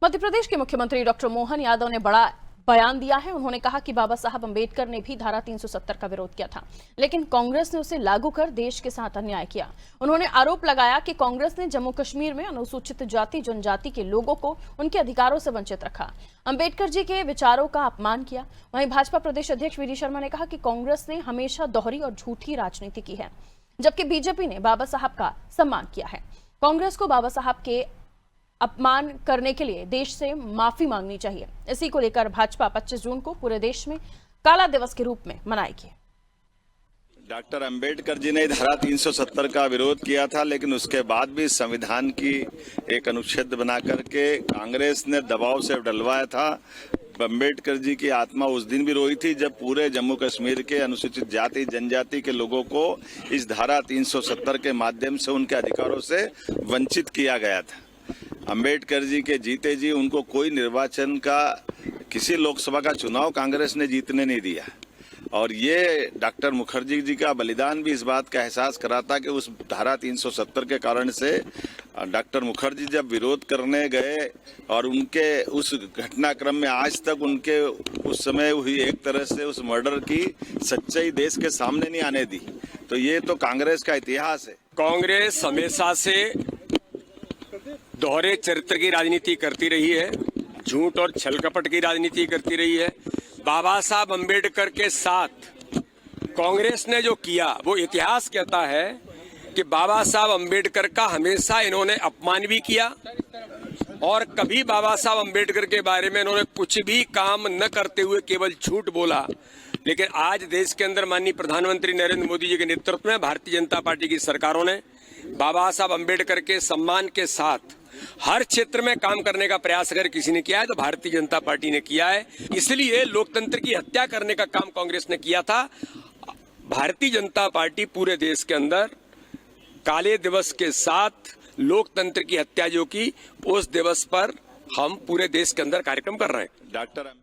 मध्य प्रदेश के मुख्यमंत्री डॉक्टर मोहन यादव ने बड़ा बयान दिया है। उन्होंने कहा कि बाबा साहब अंबेडकर ने भी धारा 370 का विरोध किया था, लेकिन कांग्रेस ने उसे लागू कर देश के साथ अन्याय किया। उन्होंने आरोप लगाया कि कांग्रेस ने जम्मू कश्मीर में अनुसूचित जाति जनजाति के लोगों को उनके अधिकारों से वंचित रखा, अंबेडकर जी के विचारों का अपमान किया। वहीं भाजपा प्रदेश अध्यक्ष वी डी शर्मा ने कहा कि कांग्रेस ने हमेशा दोहरी और झूठी राजनीति की है, जबकि बीजेपी ने बाबा साहब का सम्मान किया है। कांग्रेस को बाबा साहब के अपमान करने के लिए देश से माफी मांगनी चाहिए। इसी को लेकर भाजपा 25 जून को पूरे देश में काला दिवस के रूप में मनाएगी। डॉक्टर अंबेडकर जी ने धारा 370 का विरोध किया था, लेकिन उसके बाद भी संविधान की एक अनुच्छेद बना करके कांग्रेस ने दबाव से डलवाया था। अंबेडकर जी की आत्मा उस दिन भी रोई थी जब पूरे जम्मू कश्मीर के अनुसूचित जाति जनजाति के लोगों को इस धारा 370 के माध्यम से उनके अधिकारों से वंचित किया गया था। अंबेडकर जी के जीते जी उनको कोई निर्वाचन का किसी लोकसभा का चुनाव कांग्रेस ने जीतने नहीं दिया, और ये डॉक्टर मुखर्जी जी का बलिदान भी इस बात का एहसास कराता कि उस धारा 370 के कारण से डॉक्टर मुखर्जी जब विरोध करने गए और उनके उस घटनाक्रम में आज तक उनके उस समय हुई एक तरह से उस मर्डर की सच्चाई देश के सामने नहीं आने दी। तो ये तो कांग्रेस का इतिहास है। कांग्रेस हमेशा से दोहरे चरित्र की राजनीति करती रही है, झूठ और छल कपट की राजनीति करती रही है। बाबा साहब अंबेडकर के साथ कांग्रेस ने जो किया वो इतिहास कहता है कि बाबा साहब अंबेडकर का हमेशा इन्होंने अपमान भी किया और कभी बाबा साहब अंबेडकर के बारे में इन्होंने कुछ भी काम न करते हुए केवल झूठ बोला। लेकिन आज देश के अंदर माननीय प्रधानमंत्री नरेंद्र मोदी जी के नेतृत्व में भारतीय जनता पार्टी की सरकारों ने बाबा साहब अंबेडकर के सम्मान के साथ हर क्षेत्र में काम करने का प्रयास अगर किसी ने किया है तो भारतीय जनता पार्टी ने किया है। इसलिए लोकतंत्र की हत्या करने का काम कांग्रेस ने किया था। भारतीय जनता पार्टी पूरे देश के अंदर काले दिवस के साथ लोकतंत्र की हत्या जो की, उस दिवस पर हम पूरे देश के अंदर कार्यक्रम कर रहे हैं। डॉक्टर